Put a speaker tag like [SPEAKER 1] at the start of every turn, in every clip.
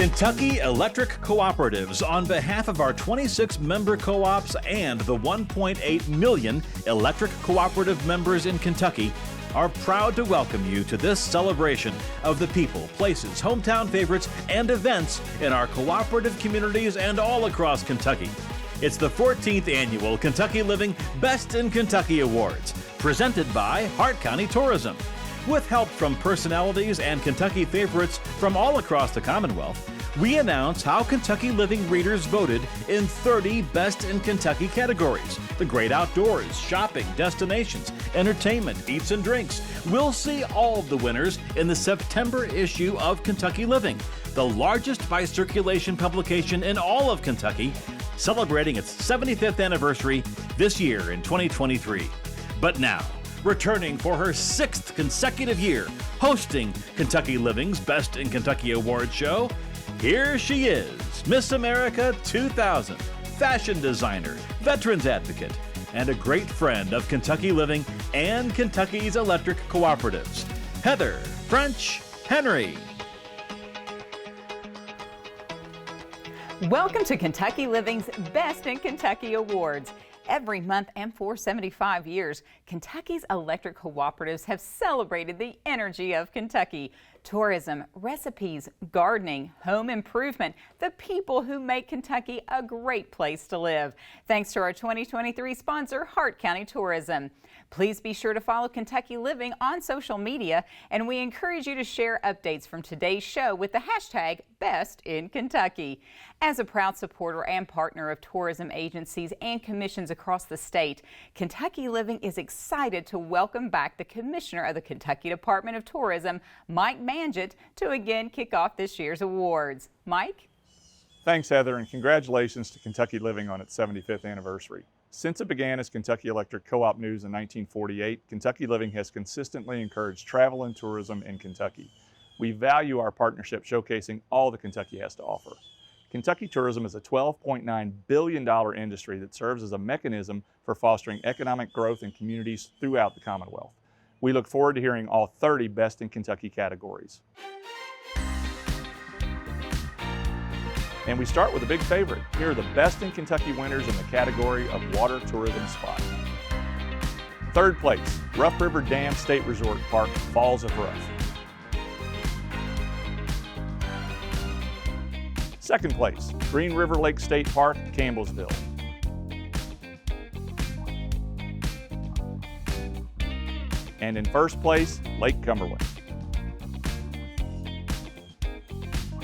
[SPEAKER 1] Kentucky Electric Cooperatives, on behalf of our 26 member co-ops and the 1.8 million electric cooperative members in Kentucky, are proud to welcome you to this celebration of the people, places, hometown favorites, and events in our cooperative communities and all across Kentucky. It's the 14th annual Kentucky Living Best in Kentucky Awards, presented by Hart County Tourism. With help from personalities and Kentucky favorites from all across the Commonwealth, we announce how Kentucky Living readers voted in 30 Best in Kentucky categories. The great outdoors, shopping, destinations, entertainment, eats and drinks. We'll see all of the winners in the September issue of Kentucky Living, the largest by circulation publication in all of Kentucky, celebrating its 75th anniversary this year in 2023. But now, returning for her 6th consecutive year hosting Kentucky Living's Best in Kentucky Awards show, here she is, Miss America 2000, fashion designer, veterans advocate, and a great friend of Kentucky Living and Kentucky's electric cooperatives, Heather French Henry.
[SPEAKER 2] Welcome to Kentucky Living's Best in Kentucky Awards. Every month and for 75 years, Kentucky's electric cooperatives have celebrated the energy of Kentucky. Tourism, recipes, gardening, home improvement, the people who make Kentucky a great place to live. Thanks to our 2023 sponsor, Hart County Tourism. Please be sure to follow Kentucky Living on social media, and we encourage you to share updates from today's show with the hashtag #BestInKentucky. As a proud supporter and partner of tourism agencies and commissions across the state, Kentucky Living is excited to welcome back the Commissioner of the Kentucky Department of Tourism, Mike Manget, to again kick off this year's awards. Mike?
[SPEAKER 3] Thanks, Heather, and congratulations to Kentucky Living on its 75th anniversary. Since it began as Kentucky Electric Co-op News in 1948, Kentucky Living has consistently encouraged travel and tourism in Kentucky. We value our partnership showcasing all that Kentucky has to offer. Kentucky tourism is a $12.9 billion industry that serves as a mechanism for fostering economic growth in communities throughout the Commonwealth. We look forward to hearing all 30 Best in Kentucky categories. And we start with a big favorite. Here are the Best in Kentucky winners in the category of Water Tourism Spot. Third place, Rough River Dam State Resort Park, Falls of Rough. Second place, Green River Lake State Park, Campbellsville. And in first place, Lake Cumberland.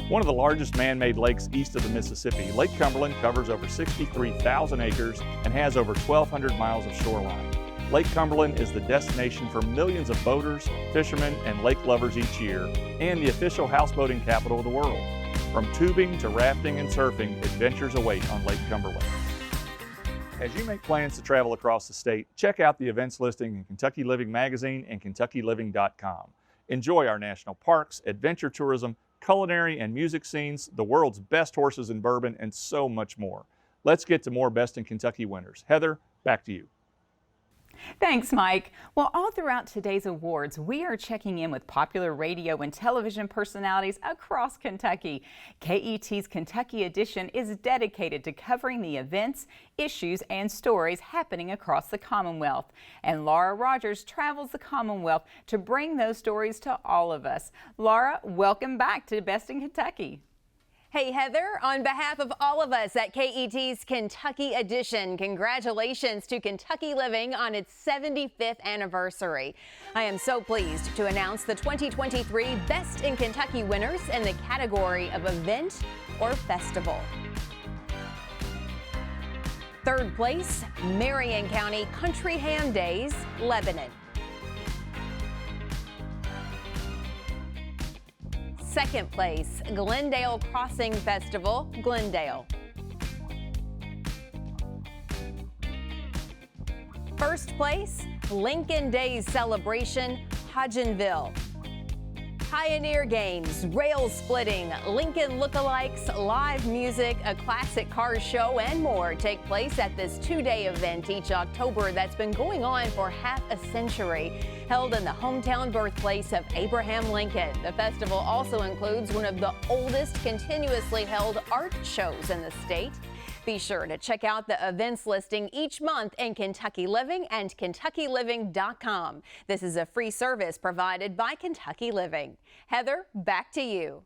[SPEAKER 3] One of the largest man-made lakes east of the Mississippi, Lake Cumberland covers over 63,000 acres and has over 1,200 miles of shoreline. Lake Cumberland is the destination for millions of boaters, fishermen, and lake lovers each year, and the official houseboating capital of the world. From tubing to rafting and surfing, adventures await on Lake Cumberland. As you make plans to travel across the state, check out the events listing in Kentucky Living Magazine and KentuckyLiving.com. Enjoy our national parks, adventure tourism, culinary and music scenes, the world's best horses in bourbon, and so much more. Let's get to more Best in Kentucky winners. Heather, back to you.
[SPEAKER 2] Thanks, Mike. Well, all throughout today's awards, we are checking in with popular radio and television personalities across Kentucky. KET's Kentucky Edition is dedicated to covering the events, issues, and stories happening across the Commonwealth. And Laura Rogers travels the Commonwealth to bring those stories to all of us. Laura, welcome back to Best in Kentucky.
[SPEAKER 4] Hey, Heather, on behalf of all of us at KET's Kentucky Edition, congratulations to Kentucky Living on its 75th anniversary. I am so pleased to announce the 2023 Best in Kentucky winners in the category of event or festival. Third place, Marion County Country Ham Days, Lebanon. Second place, Glendale Crossing Festival, Glendale. First place, Lincoln Days Celebration, Hodgenville. Pioneer games, rail splitting, Lincoln lookalikes, live music, a classic car show, and more take place at this two-day event each October that's been going on for half a century. Held in the hometown birthplace of Abraham Lincoln, the festival also includes one of the oldest continuously held art shows in the state. Be sure to check out the events listing each month in Kentucky Living and KentuckyLiving.com. This is a free service provided by Kentucky Living. Heather, back to you.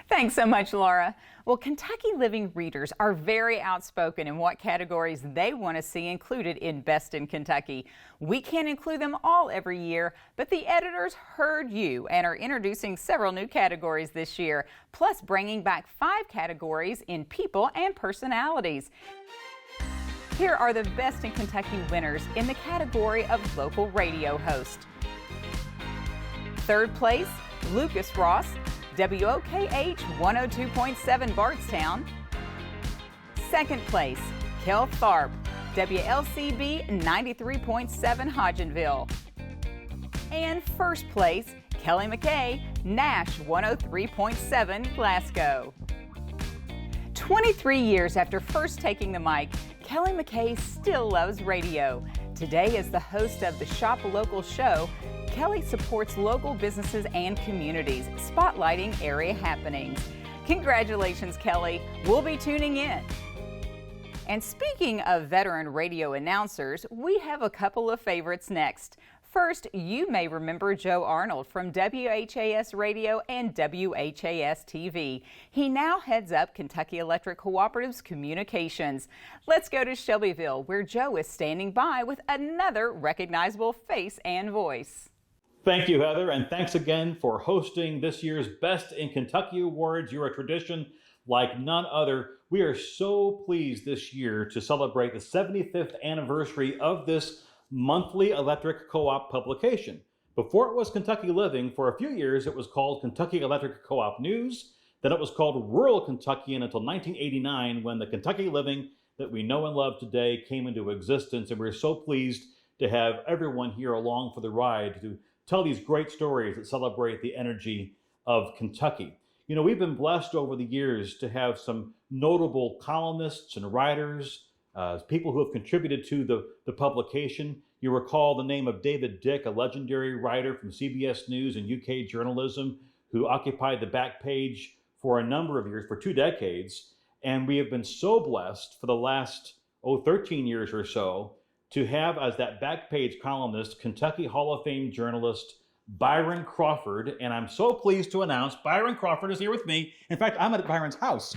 [SPEAKER 2] Thanks so much, Laura. Well, Kentucky Living readers are very outspoken in what categories they want to see included in Best in Kentucky. We can't include them all every year, but the editors heard you and are introducing several new categories this year, plus bringing back 5 categories in people and personalities. Here are the Best in Kentucky winners in the category of local radio host. Third place, Lucas Ross, WOKH 102.7 Bardstown. Second place, Kel Tharp, WLCB 93.7 Hodgenville. And first place, Kelly McKay, Nash 103.7 Glasgow. 23 years after first taking the mic, Kelly McKay still loves radio. Today, as the host of the Shop Local show, Kelly supports local businesses and communities, spotlighting area happenings. Congratulations, Kelly. We'll be tuning in. And speaking of veteran radio announcers, we have a couple of favorites next. First, you may remember Joe Arnold from WHAS Radio and WHAS TV. He now heads up Kentucky Electric Cooperative's communications. Let's go to Shelbyville, where Joe is standing by with another recognizable face and voice.
[SPEAKER 1] Thank you, Heather, and thanks again for hosting this year's Best in Kentucky Awards. You're a tradition like none other. We are so pleased this year to celebrate the 75th anniversary of this monthly electric co-op publication. Before it was Kentucky Living, for a few years it was called Kentucky Electric Co-op News. Then it was called Rural Kentuckian until 1989, when the Kentucky Living that we know and love today came into existence. And we're so pleased to have everyone here along for the ride to tell these great stories that celebrate the energy of Kentucky. You know, we've been blessed over the years to have some notable columnists and writers, people who have contributed to the publication. You recall the name of David Dick, a legendary writer from CBS News and UK journalism, who occupied the back page for a number of years, for 2 decades. And we have been so blessed for the last, 13 years or so, to have as that back page columnist, Kentucky Hall of Fame journalist, Byron Crawford. And I'm so pleased to announce Byron Crawford is here with me. In fact, I'm at Byron's house.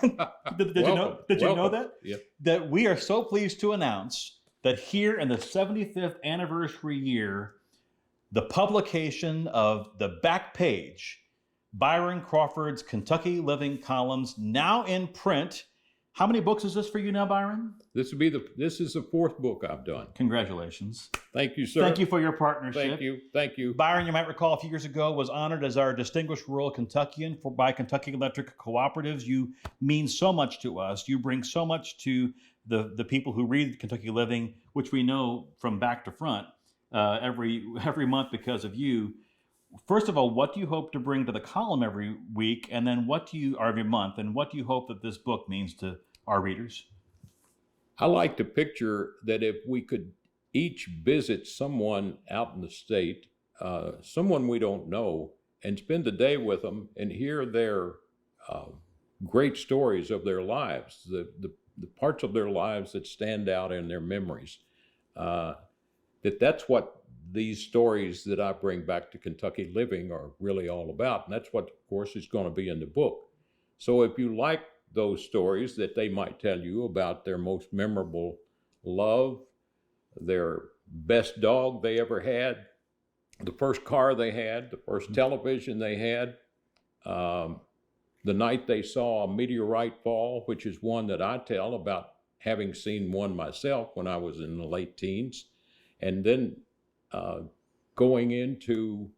[SPEAKER 1] Did you know that?
[SPEAKER 5] Yep.
[SPEAKER 1] That we are so pleased to announce that here in the 75th anniversary year, the publication of the back page, Byron Crawford's Kentucky Living columns, now in print. How many books is this for you now, Byron?
[SPEAKER 5] This is the 4th book I've done.
[SPEAKER 1] Congratulations.
[SPEAKER 5] Thank you, sir.
[SPEAKER 1] Thank you for your partnership.
[SPEAKER 5] Thank you. Thank you.
[SPEAKER 1] Byron, you might recall a few years ago, was honored as our Distinguished Rural Kentuckian by Kentucky Electric Cooperatives. You mean so much to us. You bring so much to the people who read Kentucky Living, which we know from back to front every month because of you. First of all, what do you hope to bring to the column every week, and then every month, and what do you hope that this book means to our readers?
[SPEAKER 5] I like to picture that if we could each visit someone out in the state, someone we don't know, and spend the day with them and hear their great stories of their lives, the parts of their lives that stand out in their memories, that's what these stories that I bring back to Kentucky Living are really all about. And that's what, of course, is going to be in the book. So if you like those stories that they might tell you about their most memorable love, their best dog they ever had, the first car they had, the first television they had, the night they saw a meteorite fall, which is one that I tell about having seen one myself when I was in the late teens, and then going into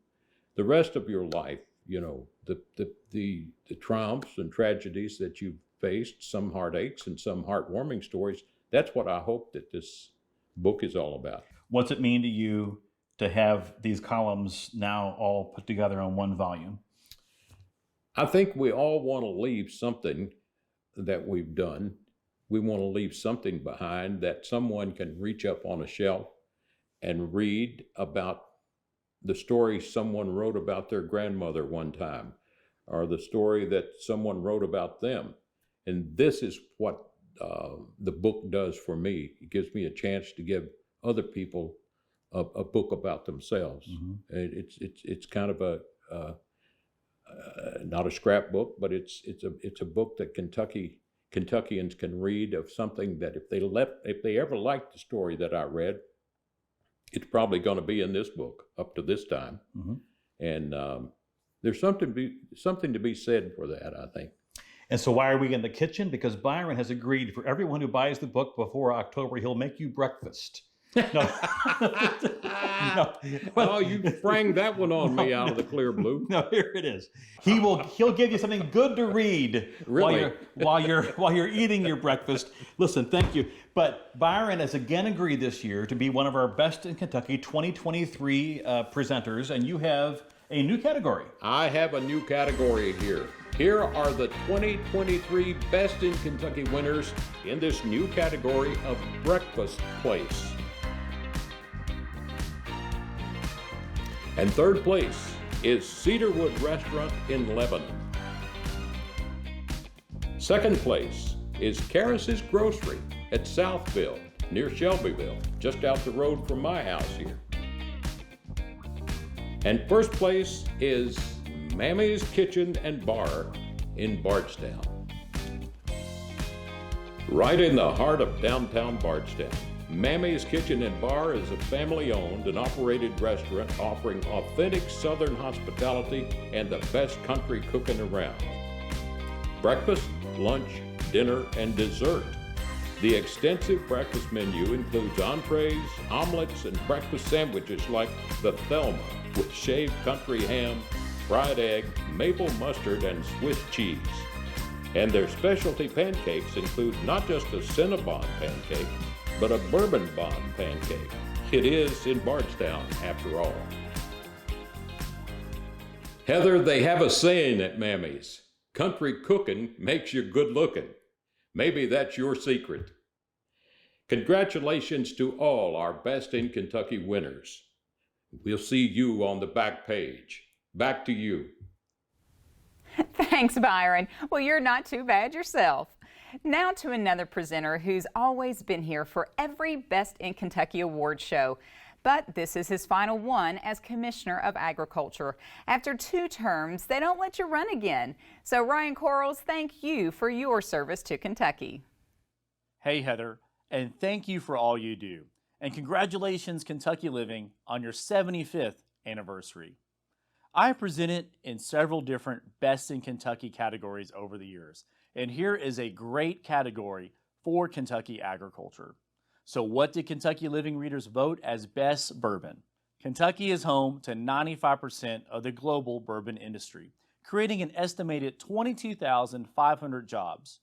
[SPEAKER 5] the rest of your life, you know, the triumphs and tragedies that you've faced, some heartaches and some heartwarming stories. That's what I hope that this book is all about.
[SPEAKER 1] What's it mean to you to have these columns now all put together on one volume?
[SPEAKER 5] I think we all want to leave something that we've done. We want to leave something behind that someone can reach up on a shelf and read about the story someone wrote about their grandmother one time, or the story that someone wrote about them. And this is what the book does for me. It gives me a chance to give other people a book about themselves. Mm-hmm. It's kind of a not a scrapbook, but it's a book that Kentuckians can read of something that if they ever liked the story that I read, it's probably going to be in this book up to this time. Mm-hmm. And there's something to be said for that, I think.
[SPEAKER 1] And so why are we in the kitchen? Because Byron has agreed for everyone who buys the book before October, he'll make you breakfast. No.
[SPEAKER 5] No. Well, you sprang that one on me out of the clear blue.
[SPEAKER 1] No, here it is. He'll give you something good to read
[SPEAKER 5] really?
[SPEAKER 1] while you're eating your breakfast. Listen, thank you. But Byron has again agreed this year to be one of our Best in Kentucky 2023 presenters, and you have a new category.
[SPEAKER 5] I have a new category here. Here are the 2023 Best in Kentucky winners in this new category of breakfast place. And third place is Cedarwood Restaurant in Lebanon. Second place is Karas's Grocery at Southville, near Shelbyville, just out the road from my house here. And first place is Mammy's Kitchen and Bar in Bardstown. Right in the heart of downtown Bardstown, Mammy's Kitchen and Bar is a family-owned and operated restaurant offering authentic Southern hospitality and the best country cooking around. Breakfast, lunch, dinner, and dessert. The extensive breakfast menu includes entrees, omelets, and breakfast sandwiches like the Thelma with shaved country ham, fried egg, maple mustard, and Swiss cheese. And their specialty pancakes include not just a Cinnabon pancake, but a bourbon bond pancake. It is in Bardstown, after all. Heather, they have a saying at Mammy's, country cooking makes you good looking. Maybe that's your secret. Congratulations to all our Best in Kentucky winners. We'll see you on the back page. Back to you.
[SPEAKER 2] Thanks, Byron. Well, you're not too bad yourself. Now to another presenter who's always been here for every Best in Kentucky award show. But this is his final one as Commissioner of Agriculture. After 2 terms, they don't let you run again. So Ryan Quarles, thank you for your service to Kentucky.
[SPEAKER 6] Hey, Heather, and thank you for all you do. And congratulations, Kentucky Living, on your 75th anniversary. I have presented in several different Best in Kentucky categories over the years, and here is a great category for Kentucky agriculture. So what did Kentucky Living readers vote as Best Bourbon? Kentucky is home to 95% of the global bourbon industry, creating an estimated 22,500 jobs.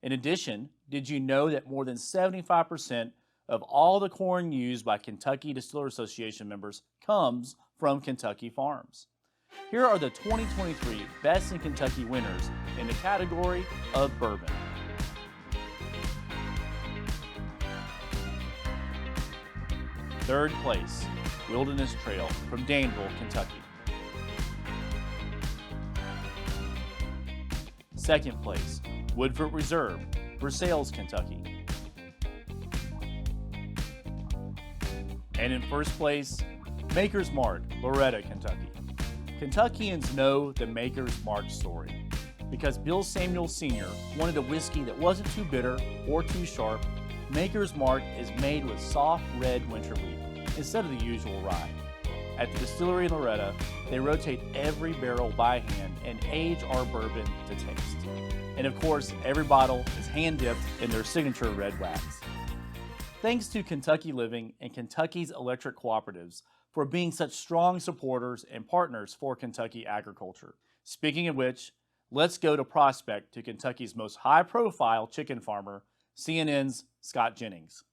[SPEAKER 6] In addition, did you know that more than 75% of all the corn used by Kentucky Distillery Association members comes from Kentucky farms? Here are the 2023 Best in Kentucky winners in the category of bourbon. Third place, Wilderness Trail from Danville, Kentucky. Second place, Woodford Reserve, Versailles, Kentucky. And in first place, Maker's Mark, Loretta, Kentucky. Kentuckians know the Maker's Mark story because Bill Samuel Sr. wanted a whiskey that wasn't too bitter or too sharp. Maker's Mark is made with soft red winter wheat instead of the usual rye. At the distillery in Loretta, they rotate every barrel by hand and age our bourbon to taste. And of course, every bottle is hand dipped in their signature red wax. Thanks to Kentucky Living and Kentucky's electric cooperatives for being such strong supporters and partners for Kentucky agriculture. Speaking of which, let's go to Prospect to Kentucky's most high-profile chicken farmer, CNN's Scott Jennings.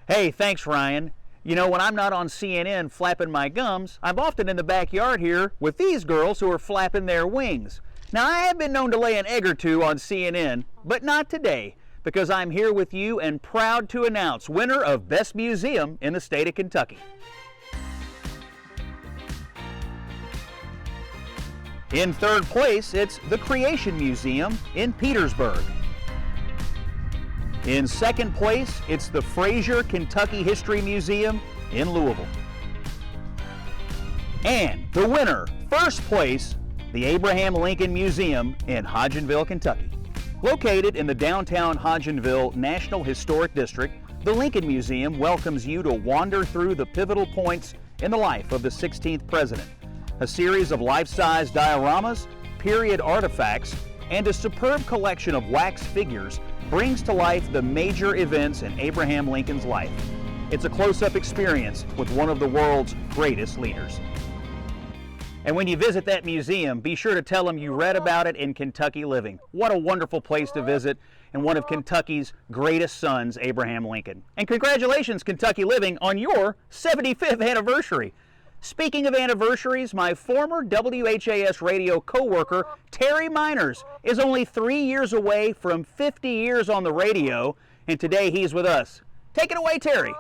[SPEAKER 7] Hey, thanks, Ryan. You know, when I'm not on CNN flapping my gums, I'm often in the backyard here with these girls who are flapping their wings. Now, I have been known to lay an egg or two on CNN, but not today, because I'm here with you and proud to announce winner of Best Museum in the state of Kentucky. In third place, it's the Creation Museum in Petersburg. In second place, it's the Fraser Kentucky History Museum in Louisville. And the winner, first place, the Abraham Lincoln Museum in Hodgenville, Kentucky. Located in the downtown Hodgenville National Historic District, the Lincoln Museum welcomes you to wander through the pivotal points in the life of the 16th president. A series of life-size dioramas, period artifacts, and a superb collection of wax figures brings to life the major events in Abraham Lincoln's life. It's a close-up experience with one of the world's greatest leaders. And when you visit that museum, be sure to tell them you read about it in Kentucky Living. What a wonderful place to visit, and one of Kentucky's greatest sons, Abraham Lincoln. And congratulations, Kentucky Living, on your 75th anniversary. Speaking of anniversaries, my former WHAS radio co-worker, Terry Miners, is only 3 years away from 50 years on the radio, and today he's with us. Take it away, Terry.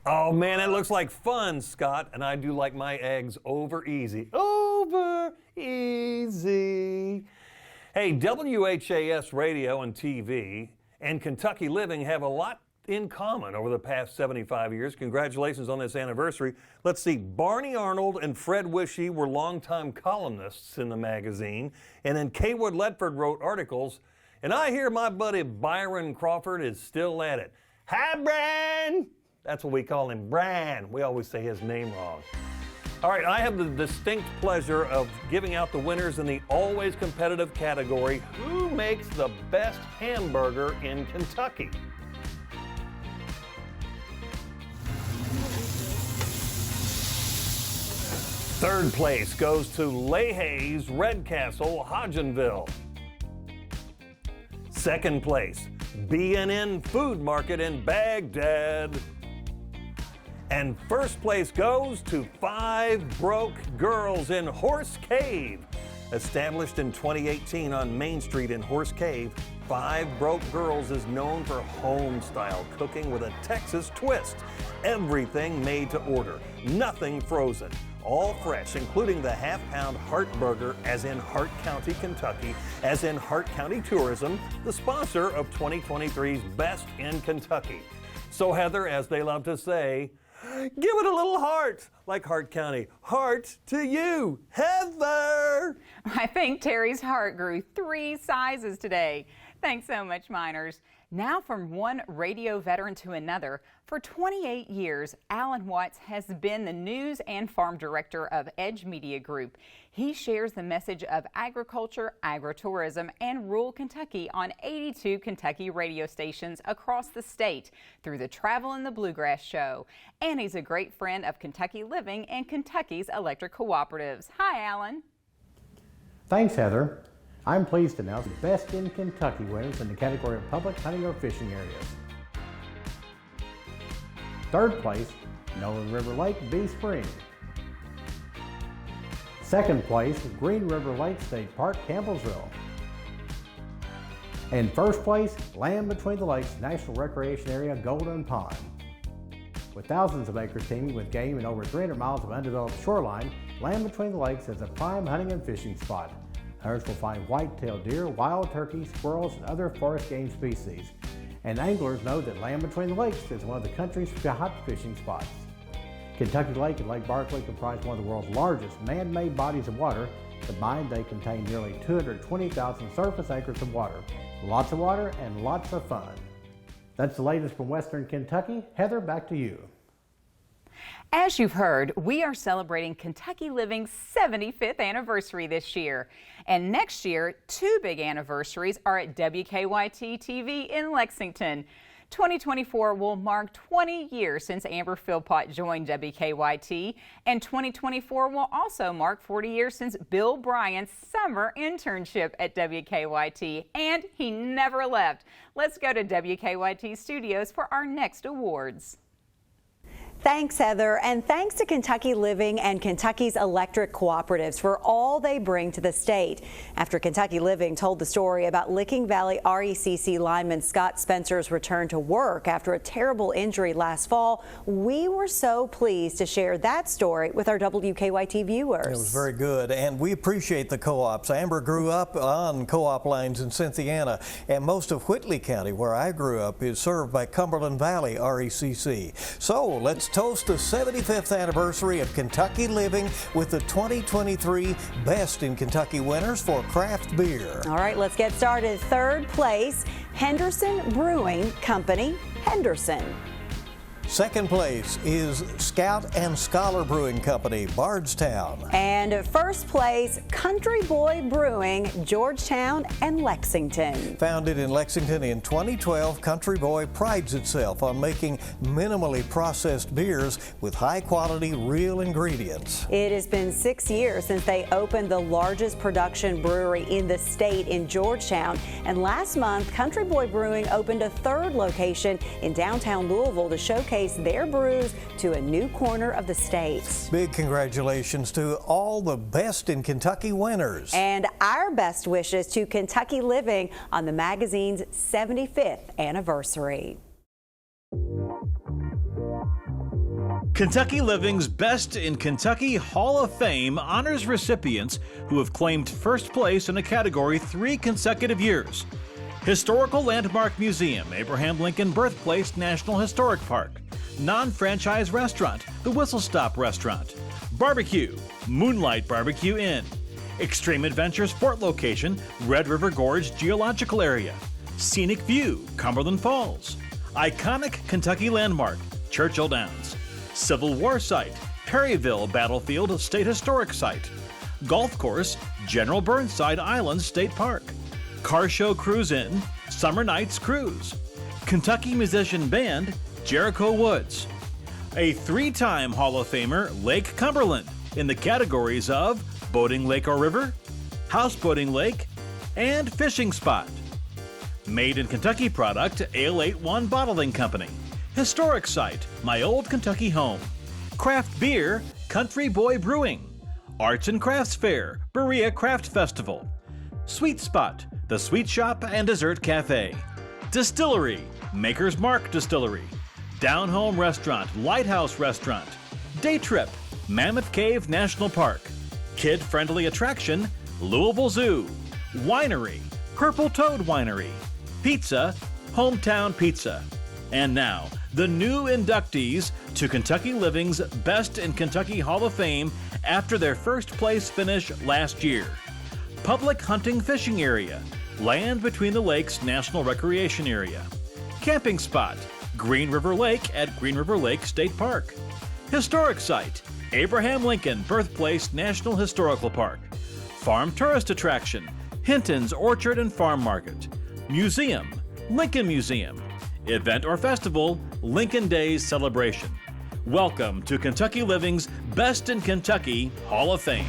[SPEAKER 8] Oh man, it looks like fun, Scott, and I do like my eggs over easy. Over easy. Hey, WHAS radio and TV and Kentucky Living have a lot in common over the past 75 years. Congratulations on this anniversary. Let's see, Barney Arnold and Fred Wishy were longtime columnists in the magazine, and then Kaywood Ledford wrote articles, and I hear my buddy Byron Crawford is still at it. Hi, Bran! That's what we call him, Bran. We always say his name wrong. All right, I have the distinct pleasure of giving out the winners in the always competitive category, Who Makes the Best Hamburger in Kentucky? Third place goes to Leahy's Red Castle, Hodgenville. Second place, B&N Food Market in Baghdad. And first place goes to Five Broke Girls in Horse Cave. Established in 2018 on Main Street in Horse Cave, Five Broke Girls is known for home-style cooking with a Texas twist. Everything made to order, nothing frozen. All fresh, including the half-pound Hart Burger, as in Hart County, Kentucky, as in Hart County Tourism, the sponsor of 2023's Best in Kentucky. So Heather, as they love to say, give it a little heart, like Hart County. Heart to you, Heather!
[SPEAKER 2] I think Terry's heart grew 3 sizes today. Thanks so much, Miners. Now from one radio veteran to another, for 28 years, Alan Watts has been the news and farm director of Edge Media Group. He shares the message of agriculture, agritourism, and rural Kentucky on 82 Kentucky radio stations across the state through the Travel and the Bluegrass Show. And he's a great friend of Kentucky Living and Kentucky's electric cooperatives. Hi, Alan.
[SPEAKER 9] Thanks, Heather. I'm pleased to announce the Best in Kentucky winners in the category of public hunting or fishing areas. Third place, Nolan River Lake, Bee Spring. Second place, Green River Lake State Park, Campbellsville. And first place, Land Between the Lakes National Recreation Area, Golden Pond. With thousands of acres teeming with game and over 300 miles of undeveloped shoreline, Land Between the Lakes is a prime hunting and fishing spot. Hunters will find white-tailed deer, wild turkeys, squirrels, and other forest game species. And anglers know that Land Between the Lakes is one of the country's hot fishing spots. Kentucky Lake and Lake Barkley comprise one of the world's largest man-made bodies of water. Combined, they contain nearly 220,000 surface acres of water. Lots of water and lots of fun. That's the latest from Western Kentucky. Heather, back to you.
[SPEAKER 2] As you've heard, we are celebrating Kentucky Living's 75th anniversary this year. And next year, 2 big anniversaries are at WKYT TV in Lexington. 2024 will mark 20 years since Amber Philpott joined WKYT, and 2024 will also mark 40 years since Bill Bryant's summer internship at WKYT, and he never left. Let's go to WKYT studios for our next awards.
[SPEAKER 4] Thanks, Heather, and thanks to Kentucky Living and Kentucky's electric cooperatives for all they bring to the state. After Kentucky Living told the story about Licking Valley RECC lineman Scott Spencer's return to work after a terrible injury last fall, we were so pleased to share that story with our WKYT viewers.
[SPEAKER 10] It was very good, and we appreciate the co-ops. Amber grew up on co-op lines in Cynthiana, and most of Whitley County, where I grew up, is served by Cumberland Valley RECC. So let's toast the 75th anniversary of Kentucky Living with the 2023 Best in Kentucky winners for craft beer.
[SPEAKER 4] All right, let's get started. Third place, Henderson Brewing Company, Henderson.
[SPEAKER 10] Second place is Scout and Scholar Brewing Company, Bardstown.
[SPEAKER 4] And first place, Country Boy Brewing, Georgetown and Lexington.
[SPEAKER 10] Founded in Lexington in 2012, Country Boy prides itself on making minimally processed beers with high-quality, real ingredients.
[SPEAKER 4] It has been 6 years since they opened the largest production brewery in the state in Georgetown. And last month, Country Boy Brewing opened a third location in downtown Louisville to showcase their brews to a new corner of the state.
[SPEAKER 10] Big congratulations to all the Best in Kentucky winners.
[SPEAKER 4] And our best wishes to Kentucky Living on the magazine's 75th anniversary.
[SPEAKER 1] Kentucky Living's Best in Kentucky Hall of Fame honors recipients who have claimed first place in a category 3 consecutive years. Historical Landmark Museum, Abraham Lincoln Birthplace National Historic Park. Non-franchise restaurant, the Whistle Stop Restaurant. Barbecue, Moonlight Barbecue Inn. Extreme Adventure Sport Location, Red River Gorge Geological Area. Scenic View, Cumberland Falls. Iconic Kentucky Landmark, Churchill Downs. Civil War Site, Perryville Battlefield State Historic Site. Golf Course, General Burnside Island State Park. Car Show Cruise Inn, Summer Nights Cruise. Kentucky Musician Band, Jericho Woods. A 3-time Hall of Famer, Lake Cumberland, in the categories of Boating Lake or River, Houseboating Lake, and Fishing Spot. Made in Kentucky product, Ale 81 Bottling Company. Historic Site, My Old Kentucky Home. Craft Beer, Country Boy Brewing. Arts and Crafts Fair, Berea Craft Festival. Sweet Spot, the Sweet Shop and Dessert Cafe. Distillery, Maker's Mark Distillery. Down Home Restaurant, Lighthouse Restaurant. Day Trip, Mammoth Cave National Park. Kid-friendly attraction, Louisville Zoo. Winery, Purple Toad Winery. Pizza, Hometown Pizza. And now, the new inductees to Kentucky Living's Best in Kentucky Hall of Fame after their first place finish last year. Public Hunting Fishing Area, Land Between the Lakes National Recreation Area. Camping Spot, Green River Lake at Green River Lake State Park. Historic Site, Abraham Lincoln Birthplace National Historical Park. Farm Tourist Attraction, Hinton's Orchard and Farm Market. Museum, Lincoln Museum. Event or festival, Lincoln Days Celebration. Welcome to Kentucky Living's Best in Kentucky Hall of Fame.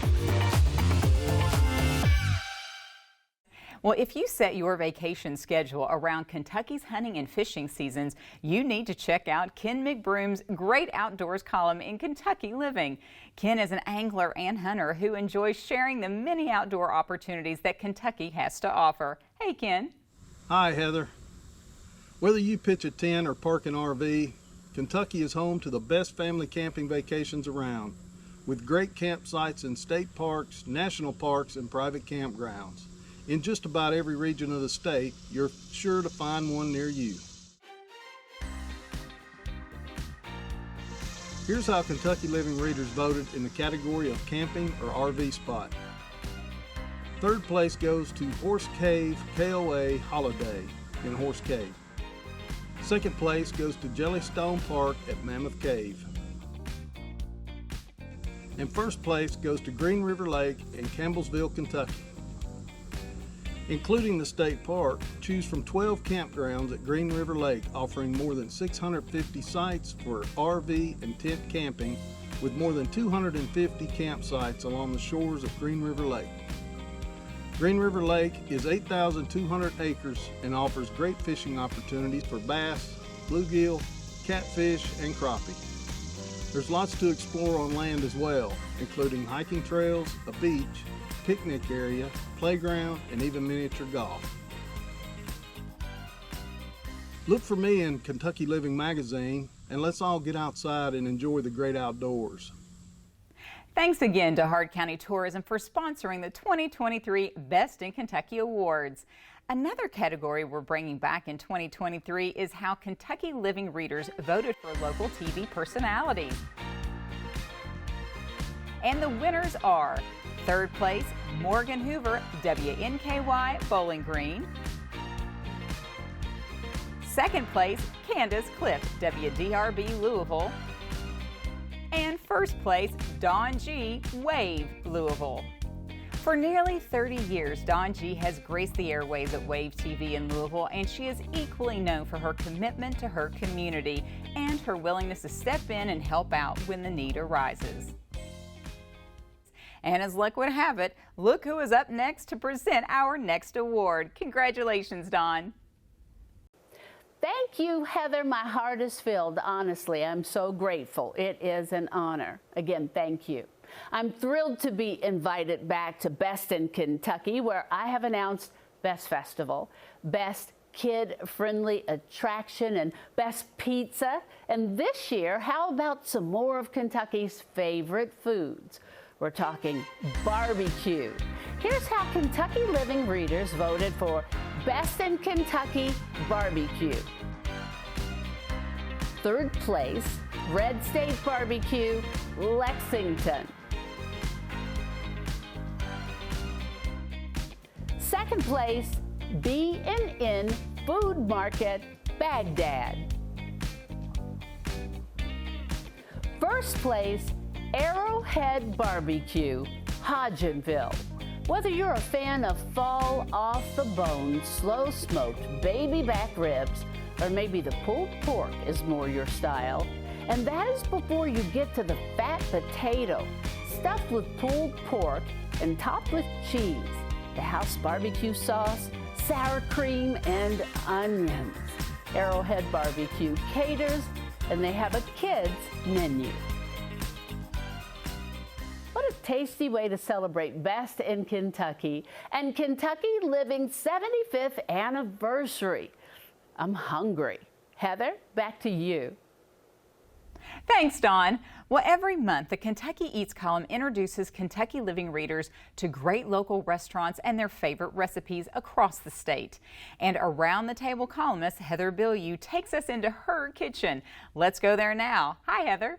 [SPEAKER 2] Well, if you set your vacation schedule around Kentucky's hunting and fishing seasons, you need to check out Ken McBroom's Great Outdoors column in Kentucky Living. Ken is an angler and hunter who enjoys sharing the many outdoor opportunities that Kentucky has to offer. Hey, Ken.
[SPEAKER 11] Hi, Heather. Whether you pitch a tent or park an RV, Kentucky is home to the best family camping vacations around, with great campsites in state parks, national parks, and private campgrounds. In just about every region of the state, you're sure to find one near you. Here's how Kentucky Living readers voted in the category of camping or RV spot. Third place goes to Horse Cave KOA Holiday in Horse Cave. Second place goes to Jellystone Park at Mammoth Cave. And first place goes to Green River Lake in Campbellsville, Kentucky. Including the state park, choose from 12 campgrounds at Green River Lake, offering more than 650 sites for RV and tent camping, with more than 250 campsites along the shores of Green River Lake. Green River Lake is 8,200 acres and offers great fishing opportunities for bass, bluegill, catfish, and crappie. There's lots to explore on land as well, including hiking trails, a beach, picnic area, playground, and even miniature golf. Look for me in Kentucky Living magazine, and let's all get outside and enjoy the great outdoors.
[SPEAKER 2] Thanks again to Hart County Tourism for sponsoring the 2023 Best in Kentucky Awards. Another category we're bringing back in 2023 is how Kentucky Living readers voted for local TV personalities. And the winners are: third place, Morgan Hoover, WNKY Bowling Green. Second place, Candace Cliff, WDRB Louisville. And first place, Dawn G, Wave Louisville. For nearly 30 years, Dawn G has graced the airwaves at Wave TV in Louisville, and she is equally known for her commitment to her community and her willingness to step in and help out when the need arises. And as luck would have it, look who is up next to present our next award. Congratulations, Dawn.
[SPEAKER 12] Thank you, Heather. My heart is filled. Honestly, I'm so grateful. It is an honor. Again, thank you. I'm thrilled to be invited back to Best in Kentucky, where I have announced Best Festival, Best Kid-Friendly Attraction, and Best Pizza. And this year, how about some more of Kentucky's favorite foods? We're talking barbecue. Here's how Kentucky Living readers voted for Best in Kentucky Barbecue. Third place, Red State Barbecue, Lexington. Second place, B&N Food Market, Baghdad. First place, Arrowhead Barbecue, Hodgenville. Whether you're a fan of fall off the bone, slow smoked baby back ribs, or maybe the pulled pork is more your style, and that is before you get to the fat potato, stuffed with pulled pork and topped with cheese, the house barbecue sauce, sour cream, and onions. Arrowhead Barbecue caters, and they have a kids menu. What a tasty way to celebrate Best in Kentucky and Kentucky Living's 75th anniversary. I'm hungry. Heather, back to you.
[SPEAKER 2] Thanks, Dawn. Well, every month, the Kentucky Eats column introduces Kentucky Living readers to great local restaurants and their favorite recipes across the state. And Around the Table columnist Heather Bilyeu takes us into her kitchen. Let's go there now. Hi, Heather.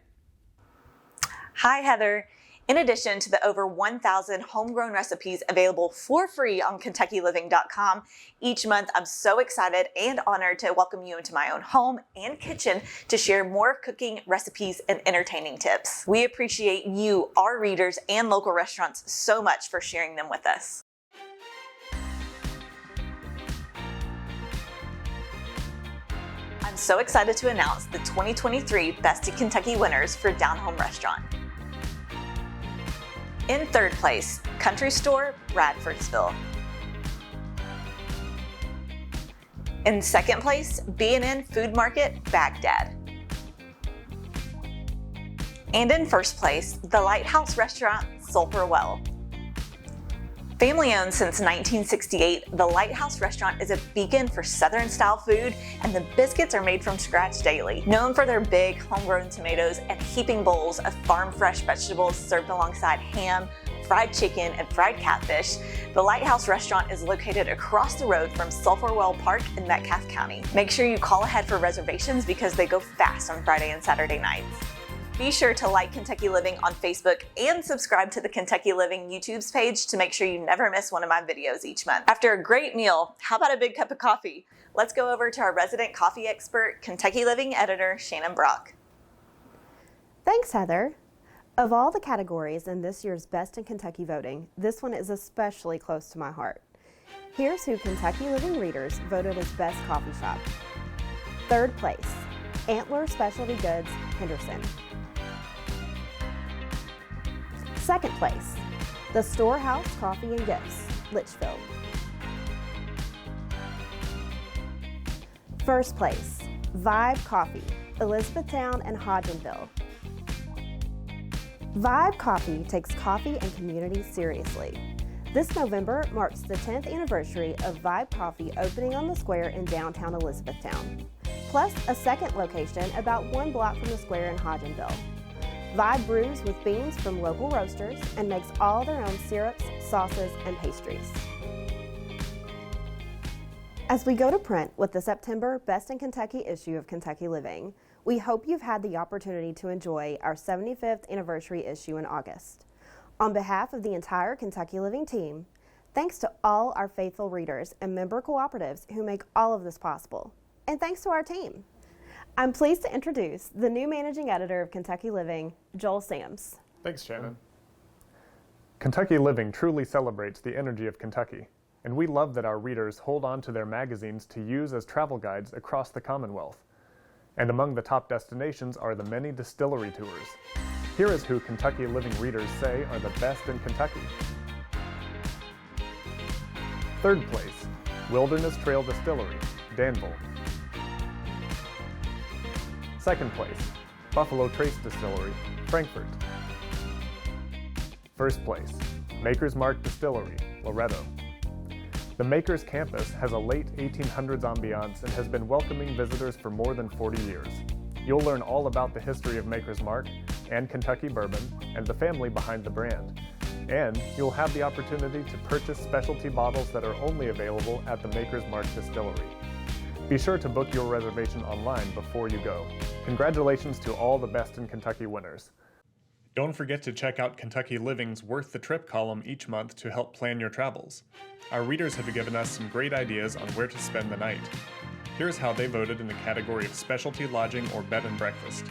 [SPEAKER 13] Hi, Heather. In addition to the over 1,000 homegrown recipes available for free on KentuckyLiving.com, each month I'm so excited and honored to welcome you into my own home and kitchen to share more cooking recipes and entertaining tips. We appreciate you, our readers, and local restaurants so much for sharing them with us. I'm so excited to announce the 2023 Best in Kentucky winners for Down Home Restaurant. In third place, Country Store, Bradfordsville. In second place, B&N Food Market, Baghdad. And in first place, the Lighthouse Restaurant, Sulphur Well. Family owned since 1968, the Lighthouse Restaurant is a beacon for Southern-style food, and the biscuits are made from scratch daily. Known for their big, homegrown tomatoes and heaping bowls of farm-fresh vegetables served alongside ham, fried chicken, and fried catfish, the Lighthouse Restaurant is located across the road from Sulphur Well Park in Metcalfe County. Make sure you call ahead for reservations because they go fast on Friday and Saturday nights. Be sure to like Kentucky Living on Facebook and subscribe to the Kentucky Living YouTube's page to make sure you never miss one of my videos each month. After a great meal, how about a big cup of coffee? Let's go over to our resident coffee expert, Kentucky Living editor, Shannon Brock.
[SPEAKER 14] Thanks, Heather. Of all the categories in this year's Best in Kentucky voting, this one is especially close to my heart. Here's who Kentucky Living readers voted as Best Coffee Shop. Third place, Antler Specialty Goods, Henderson. Second place, the Storehouse Coffee and Gifts, Litchfield. First place, Vibe Coffee, Elizabethtown and Hodgenville. Vibe Coffee takes coffee and community seriously. This November marks the 10th anniversary of Vibe Coffee opening on the square in downtown Elizabethtown, plus a second location about 1 block from the square in Hodgenville. Vibe brews with beans from local roasters and makes all their own syrups, sauces, and pastries. As we go to print with the September Best in Kentucky issue of Kentucky Living, we hope you've had the opportunity to enjoy our 75th anniversary issue in August. On behalf of the entire Kentucky Living team, thanks to all our faithful readers and member cooperatives who make all of this possible, and thanks to our team. I'm pleased to introduce the new managing editor of Kentucky Living, Joel Sams.
[SPEAKER 15] Thanks, Shannon. Kentucky Living truly celebrates the energy of Kentucky, and we love that our readers hold on to their magazines to use as travel guides across the Commonwealth. And among the top destinations are the many distillery tours. Here is who Kentucky Living readers say are the best in Kentucky. Third place, Wilderness Trail Distillery, Danville. Second place, Buffalo Trace Distillery, Frankfort. First place, Maker's Mark Distillery, Loretto. The Maker's campus has a late 1800s ambiance and has been welcoming visitors for more than 40 years. You'll learn all about the history of Maker's Mark and Kentucky bourbon and the family behind the brand. And you'll have the opportunity to purchase specialty bottles that are only available at the Maker's Mark Distillery. Be sure to book your reservation online before you go. Congratulations to all the Best in Kentucky winners. Don't forget to check out Kentucky Living's Worth the Trip column each month to help plan your travels. Our readers have given us some great ideas on where to spend the night. Here's how they voted in the category of specialty lodging or bed and breakfast.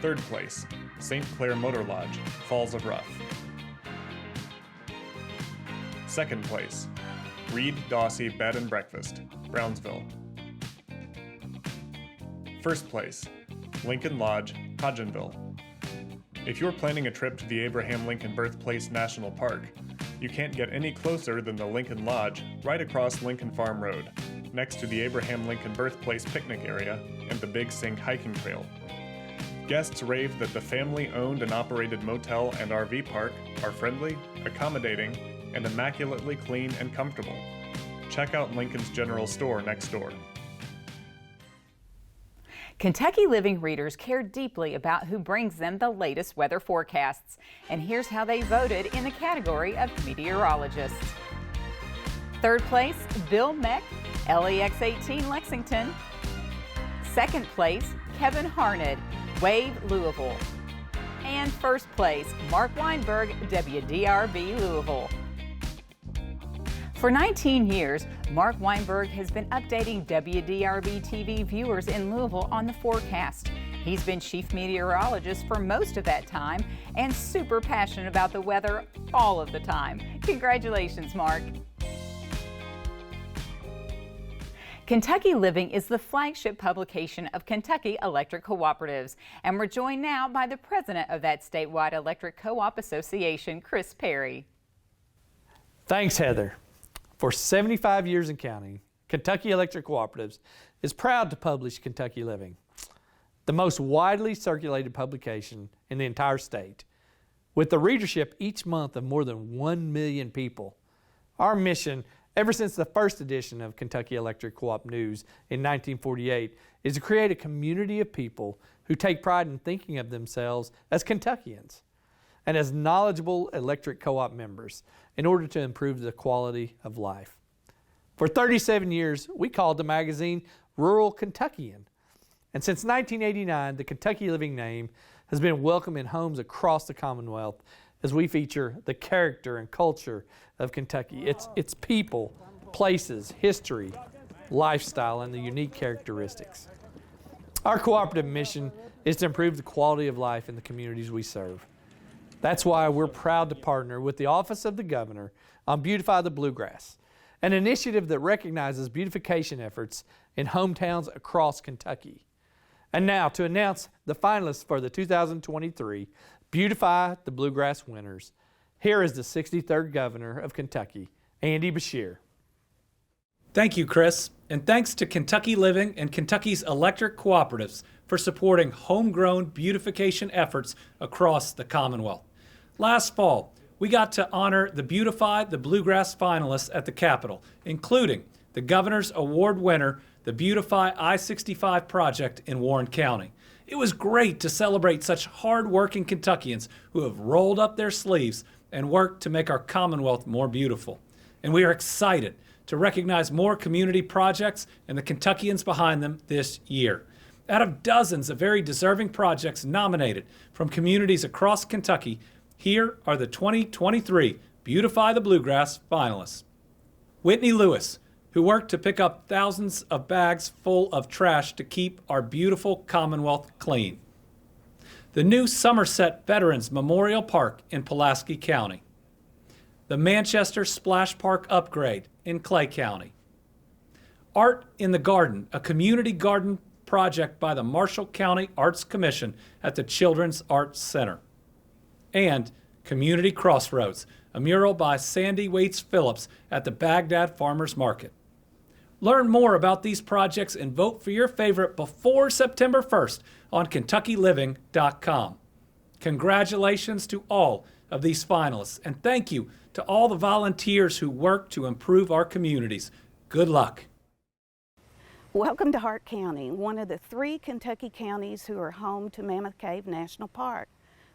[SPEAKER 15] Third place, St. Clair Motor Lodge, Falls of Rough. Second place, Reed Dawsey Bed and Breakfast, Brownsville. First place, Lincoln Lodge, Hodgenville. If you're planning a trip to the Abraham Lincoln Birthplace National Park, you can't get any closer than the Lincoln Lodge right across Lincoln Farm Road, next to the Abraham Lincoln Birthplace picnic area and the Big Sink hiking trail. Guests rave that the family-owned and operated motel and RV park are friendly, accommodating, and immaculately clean and comfortable. Check out Lincoln's General Store next door.
[SPEAKER 2] Kentucky Living readers care deeply about who brings them the latest weather forecasts. And here's how they voted in the category of meteorologists. Third place, Bill Meck, LEX 18 Lexington. Second place, Kevin Harned, Wave Louisville. And first place, Mark Weinberg, WDRB Louisville. For 19 years, Mark Weinberg has been updating WDRB TV viewers in Louisville on the forecast. He's been chief meteorologist for most of that time and super passionate about the weather all of the time. Congratulations, Mark. Kentucky Living is the flagship publication of Kentucky Electric Cooperatives, and we're joined now by the president of that statewide electric co-op association, Chris Perry.
[SPEAKER 16] Thanks, Heather. For 75 years and counting, Kentucky Electric Cooperatives is proud to publish Kentucky Living, the most widely circulated publication in the entire state. With the readership each month of more than 1 million people, our mission, ever since the first edition of Kentucky Electric Co-op News in 1948, is to create a community of people who take pride in thinking of themselves as Kentuckians and as knowledgeable electric co-op members in order to improve the quality of life. For 37 years, we called the magazine Rural Kentuckian. And since 1989, the Kentucky Living name has been welcome in homes across the Commonwealth as we feature the character and culture of Kentucky, its people, places, history, lifestyle, and the unique characteristics. Our cooperative mission is to improve the quality of life in the communities we serve. That's why we're proud to partner with the Office of the Governor on Beautify the Bluegrass, an initiative that recognizes beautification efforts in hometowns across Kentucky. And now to announce the finalists for the 2023 Beautify the Bluegrass winners, here is the 63rd Governor of Kentucky, Andy Beshear.
[SPEAKER 17] Thank you, Chris, and thanks to Kentucky Living and Kentucky's electric cooperatives
[SPEAKER 16] for supporting homegrown beautification efforts across the Commonwealth. Last fall, we got to honor the Beautify the Bluegrass finalists at the Capitol, including the Governor's Award winner, the Beautify I-65 project in Warren County. It was great to celebrate such hard-working Kentuckians who have rolled up their sleeves and worked to make our Commonwealth more beautiful. And we are excited to recognize more community projects and the Kentuckians behind them this year. Out of dozens of very deserving projects nominated from communities across Kentucky, here are the 2023 Beautify the Bluegrass finalists. Whitney Lewis, who worked to pick up thousands of bags full of trash to keep our beautiful Commonwealth clean. The new Somerset Veterans Memorial Park in Pulaski County. The Manchester Splash Park upgrade in Clay County. Art in the Garden, a community garden project by the Marshall County Arts Commission at the Children's Arts Center. And Community Crossroads, a mural by Sandy Waits Phillips at the Baghdad Farmers Market. Learn more about these projects and vote for your favorite before September 1st on KentuckyLiving.com. Congratulations to all of these finalists, and thank you to all the volunteers who work to improve our communities. Good luck.
[SPEAKER 17] Welcome to Hart County, one of the 3 Kentucky counties who are home to Mammoth Cave National Park.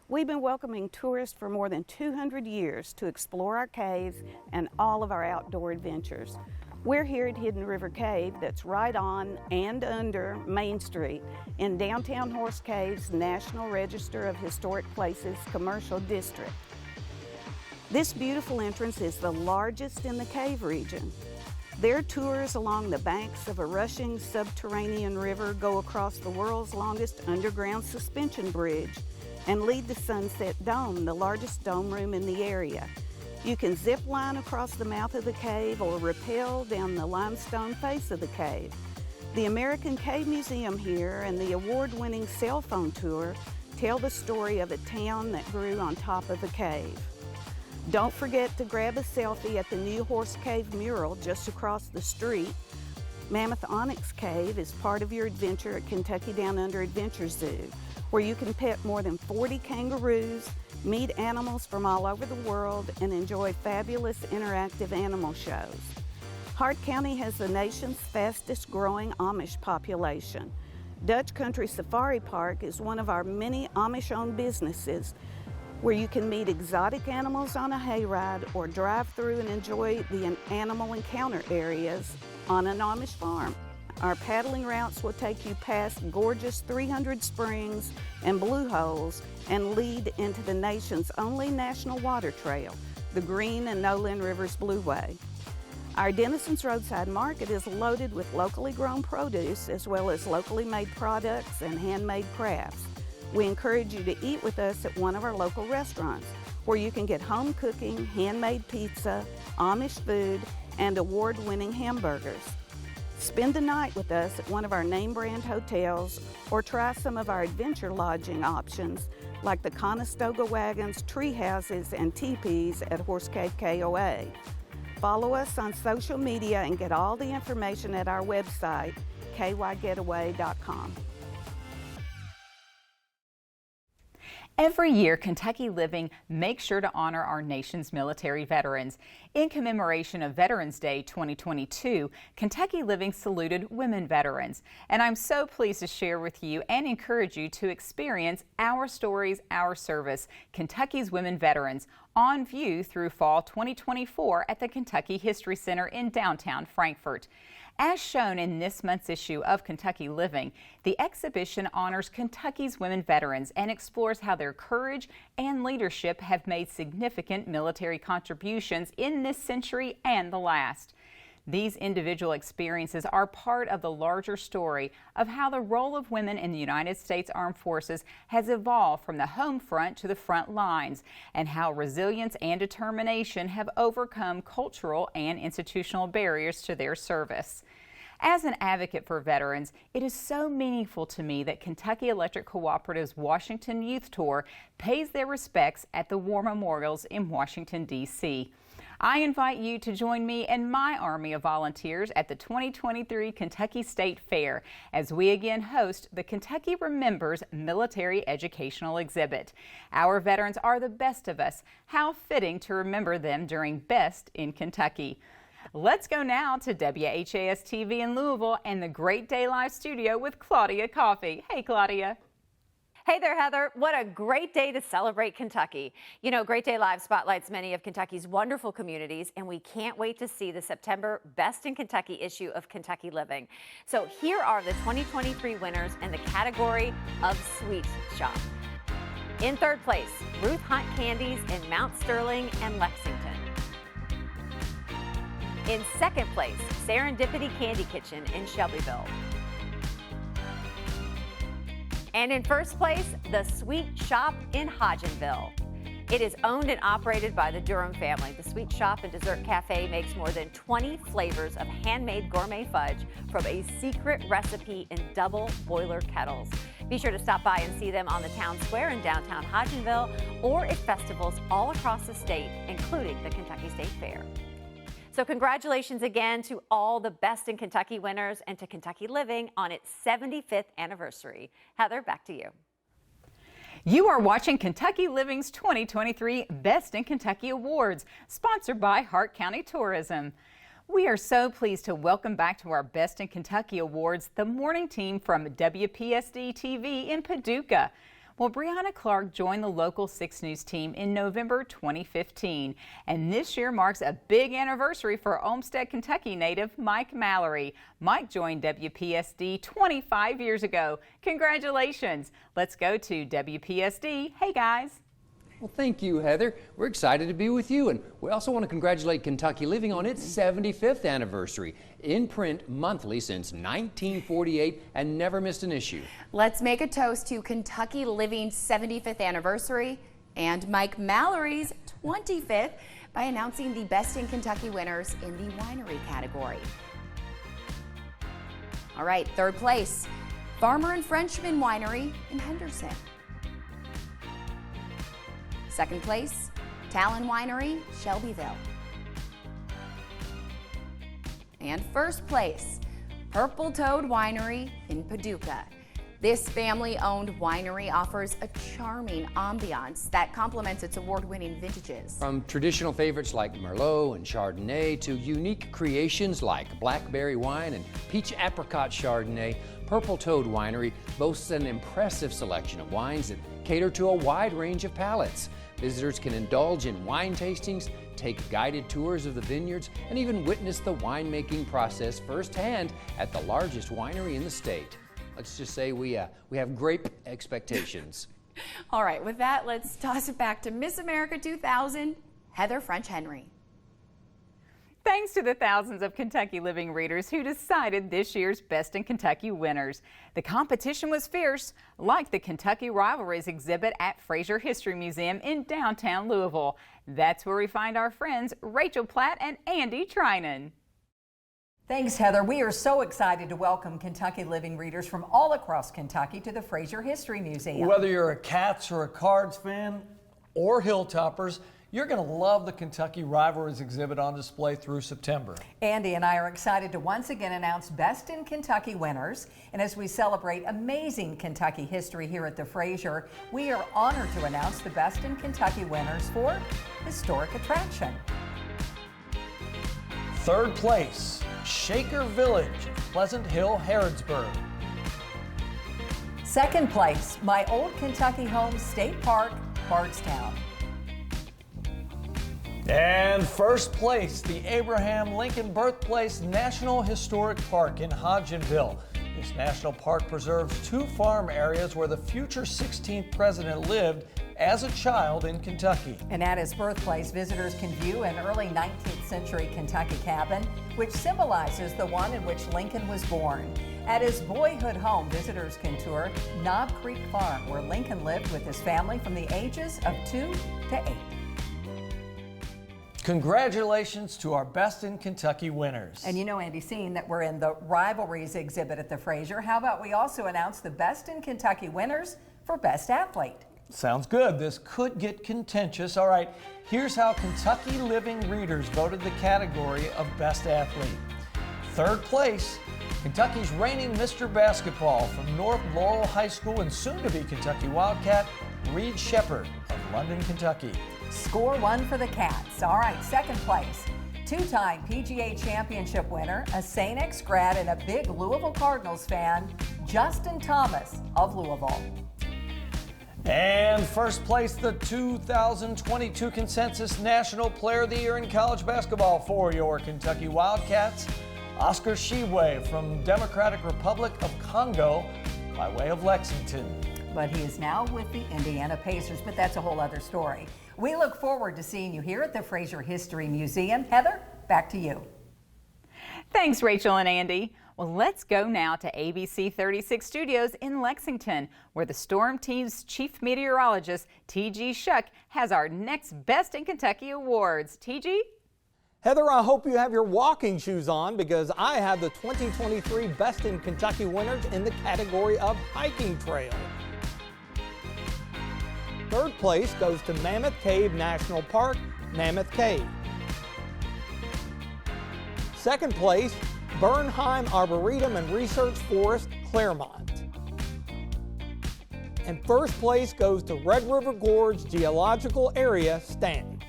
[SPEAKER 17] We've been welcoming tourists for more than 200 years to explore our caves and all of our outdoor adventures. We're here at Hidden River Cave that's right on and under Main Street in downtown Horse Cave's National Register of Historic Places Commercial District. This beautiful entrance is the largest in the cave region. Their tours along the banks of a rushing subterranean river go across the world's longest underground suspension bridge and lead to Sunset Dome, the largest dome room in the area. You can zip line across the mouth of the cave or rappel down the limestone face of the cave. The American Cave Museum here and the award-winning cell phone tour tell the story of a town that grew on top of a cave. Don't forget to grab a selfie at the new Horse Cave mural just across the street. Mammoth Onyx Cave is part of your adventure at Kentucky Down Under Adventure Zoo, where you can pet more than 40 kangaroos, meet animals from all over the world, and enjoy fabulous interactive animal shows. Hart County has the nation's fastest growing Amish population. Dutch Country Safari Park is one of our many Amish-owned businesses where you can meet exotic animals on a hayride or drive through and enjoy the animal encounter areas on an Amish farm. Our paddling routes will take you past gorgeous 300 springs and blue holes and lead into the nation's only national water trail, the Green and Nolan Rivers Blueway. Our Denison's Roadside Market is loaded with locally grown produce as well as locally made products and handmade crafts. We encourage you to eat with us at one of our local restaurants where you can get home cooking, handmade pizza, Amish food, and award-winning hamburgers. Spend the night with us at one of our name brand hotels or try some of our adventure lodging options like the Conestoga Wagons, Tree Houses, and Teepees at Horse Cave KOA. Follow us on social media and get all the information at our website, kygetaway.com.
[SPEAKER 2] Every year, Kentucky Living makes sure to honor our nation's military veterans. In commemoration of Veterans Day 2022, Kentucky Living saluted women veterans. And I'm so pleased to share with you and encourage you to experience Our Stories, Our Service, Kentucky's Women Veterans, on view through fall 2024 at the Kentucky History Center in downtown Frankfort. As shown in this month's issue of Kentucky Living, the exhibition honors Kentucky's women veterans and explores how their courage and leadership have made significant military contributions in this century and the last. These individual experiences are part of the larger story of how the role of women in the United States Armed Forces has evolved from the home front to the front lines, and how resilience and determination have overcome cultural and institutional barriers to their service. As an advocate for veterans, it is so meaningful to me that Kentucky Electric Cooperative's Washington Youth Tour pays their respects at the War Memorials in Washington, D.C. I invite you to join me and my army of volunteers at the 2023 Kentucky State Fair as we again host the Kentucky Remembers Military Educational Exhibit. Our veterans are the best of us. How fitting to remember them during Best in Kentucky. Let's go now to WHAS TV in Louisville and the Great Day Live studio with Claudia Coffey. Hey, Claudia.
[SPEAKER 4] Hey there, Heather. What a great day to celebrate Kentucky. You know, Great Day Live spotlights many of Kentucky's wonderful communities, and we can't wait to see the September Best in Kentucky issue of Kentucky Living. So here are the 2023 winners in the category of Sweet Shop. In third place, Ruth Hunt Candies in Mount Sterling and Lexington. In second place, Serendipity Candy Kitchen in Shelbyville. And in first place, the Sweet Shop in Hodgenville. It is owned and operated by the Durham family. The Sweet Shop and Dessert Cafe makes more than 20 flavors of handmade gourmet fudge from a secret recipe in double boiler kettles. Be sure to stop by and see them on the town square in downtown Hodgenville or at festivals all across the state, including the Kentucky State Fair. So congratulations again to all the Best in Kentucky winners and to Kentucky Living on its 75th anniversary. Heather, back to you.
[SPEAKER 2] You are watching Kentucky Living's 2023 Best in Kentucky Awards, sponsored by Hart County Tourism. We are so pleased to welcome back to our Best in Kentucky Awards the morning team from WPSD TV in Paducah. Well, Brianna Clark joined the local 6 News team in November 2015, and this year marks a big anniversary for Olmsted, Kentucky native Mike Mallory. Mike joined WPSD 25 years ago. Congratulations. Let's go to WPSD. Hey, guys.
[SPEAKER 18] Well, thank you, Heather. We're excited to be with you, and we also want to congratulate Kentucky Living on its 75th anniversary. In print monthly since 1948 and never missed an issue.
[SPEAKER 19] Let's make a toast to Kentucky Living's 75th anniversary and Mike Mallory's 25th by announcing the Best in Kentucky winners in the winery category. All right, third place, Farmer and Frenchman Winery in Henderson. Second place, Talon Winery, Shelbyville. And first place, Purple Toad Winery in Paducah. This family-owned winery offers a charming ambiance that complements its award-winning vintages.
[SPEAKER 18] From traditional favorites like Merlot and Chardonnay to unique creations like blackberry wine and peach apricot Chardonnay, Purple Toad Winery boasts an impressive selection of wines that cater to a wide range of palates. Visitors can indulge in wine tastings, take guided tours of the vineyards, and even witness the winemaking process firsthand at the largest winery in the state. Let's just say we have great expectations.
[SPEAKER 19] All right, with that, let's toss it back to Miss America 2000, Heather French Henry.
[SPEAKER 2] Thanks to the thousands of Kentucky Living readers who decided this year's Best in Kentucky winners. The competition was fierce, like the Kentucky Rivalries exhibit at Fraser History Museum in downtown Louisville. That's where we find our friends Rachel Platt and Andy Trinan.
[SPEAKER 20] Thanks, Heather. We are so excited to welcome Kentucky Living readers from all across Kentucky to the Fraser History Museum.
[SPEAKER 21] Whether you're a Cats or a Cards fan or Hilltoppers, you're going to love the Kentucky Rivalries exhibit on display through September.
[SPEAKER 20] Andy and I are excited to once again announce Best in Kentucky winners. And as we celebrate amazing Kentucky history here at the Fraser, we are honored to announce the Best in Kentucky winners for Historic Attraction.
[SPEAKER 21] Third place, Shaker Village, Pleasant Hill, Harrodsburg.
[SPEAKER 20] Second place, My Old Kentucky Home State Park, Bardstown.
[SPEAKER 21] And first place, the Abraham Lincoln Birthplace National Historic Park in Hodgenville. This national park preserves 2 farm areas where the future 16th president lived as a child in Kentucky.
[SPEAKER 20] And at his birthplace, visitors can view an early 19th century Kentucky cabin, which symbolizes the one in which Lincoln was born. At his boyhood home, visitors can tour Knob Creek Farm, where Lincoln lived with his family from the ages of 2 to 8.
[SPEAKER 21] Congratulations to our Best in Kentucky winners.
[SPEAKER 20] And you know, Andy, seeing that we're in the Rivalries exhibit at the Fraser, how about we also announce the Best in Kentucky winners for Best Athlete?
[SPEAKER 21] Sounds good. This could get contentious. All right, here's how Kentucky Living readers voted the category of Best Athlete. Third place, Kentucky's reigning Mr. Basketball from North Laurel High School and soon-to-be Kentucky Wildcat, Reed Shepard of London, Kentucky.
[SPEAKER 20] Score 1 for the Cats. All right, second place. Two-time PGA Championship winner, a St. X grad, and a big Louisville Cardinals fan, Justin Thomas of Louisville.
[SPEAKER 21] And first place, the 2022 Consensus National Player of the Year in college basketball for your Kentucky Wildcats, Oscar Tshiebwe from Democratic Republic of Congo by way of Lexington.
[SPEAKER 20] But he is now with the Indiana Pacers, but that's a whole other story. We look forward to seeing you here at the Fraser History Museum. Heather, back to you.
[SPEAKER 2] Thanks, Rachel and Andy. Well, let's go now to ABC 36 Studios in Lexington, where the Storm Team's chief meteorologist, T.G. Shuck, has our next Best in Kentucky awards. T.G.?
[SPEAKER 3] Heather, I hope you have your walking shoes on because I have the 2023 Best in Kentucky winners in the category of hiking trail. Third place goes to Mammoth Cave National Park, Mammoth Cave. Second place, Bernheim Arboretum and Research Forest, Claremont. And first place goes to Red River Gorge Geological Area, Stanton.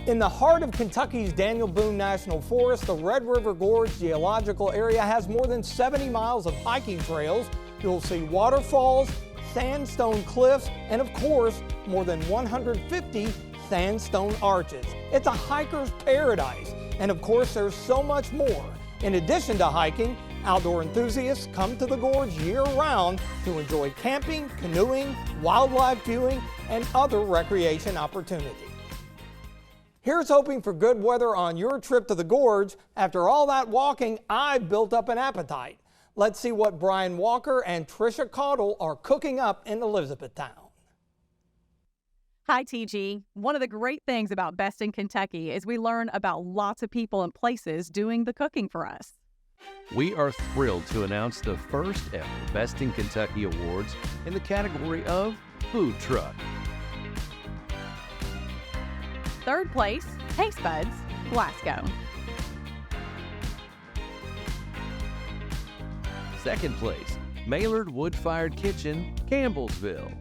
[SPEAKER 3] In the heart of Kentucky's Daniel Boone National Forest, the Red River Gorge Geological Area has more than 70 miles of hiking trails. You'll see waterfalls, sandstone cliffs, and of course, more than 150 sandstone arches. It's a hiker's paradise. And of course, there's so much more. In addition to hiking, outdoor enthusiasts come to the gorge year-round to enjoy camping, canoeing, wildlife viewing, and other recreation opportunities. Here's hoping for good weather on your trip to the gorge. After all that walking, I've built up an appetite. Let's see what Brian Walker and Tricia Caudle are cooking up in Elizabethtown.
[SPEAKER 22] Hi, TG. One of the great things about Best in Kentucky is we learn about lots of people and places doing the cooking for us.
[SPEAKER 23] We are thrilled to announce the first ever Best in Kentucky Awards in the category of Food Truck.
[SPEAKER 22] Third place, Taste Buds, Glasgow.
[SPEAKER 23] Second place, Maillard Wood-Fired Kitchen, Campbellsville.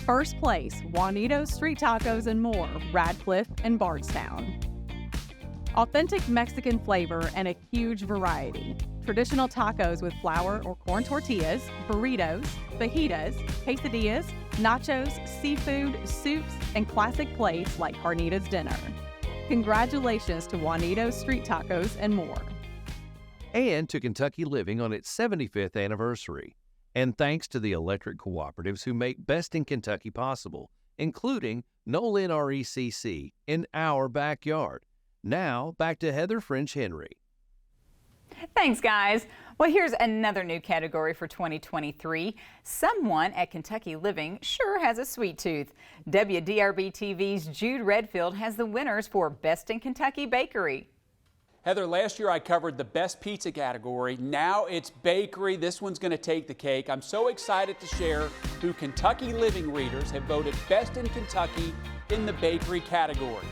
[SPEAKER 22] First place, Juanito's Street Tacos and More, Radcliffe and Bardstown. Authentic Mexican flavor and a huge variety. Traditional tacos with flour or corn tortillas, burritos, fajitas, quesadillas, nachos, seafood, soups, and classic plates like Carnitas Dinner. Congratulations to Juanito's Street Tacos and More.
[SPEAKER 23] And to Kentucky Living on its 75th anniversary. And thanks to the electric cooperatives who make Best in Kentucky possible, including Nolan RECC in our backyard. Now, back to Heather French Henry.
[SPEAKER 2] Thanks, guys. Well, here's another new category for 2023. Someone at Kentucky Living sure has a sweet tooth. WDRB TV's Jude Redfield has the winners for Best in Kentucky Bakery.
[SPEAKER 24] Heather, last year I covered the best pizza category. Now it's bakery. This one's going to take the cake. I'm so excited to share who Kentucky Living readers have voted Best in Kentucky in the bakery category.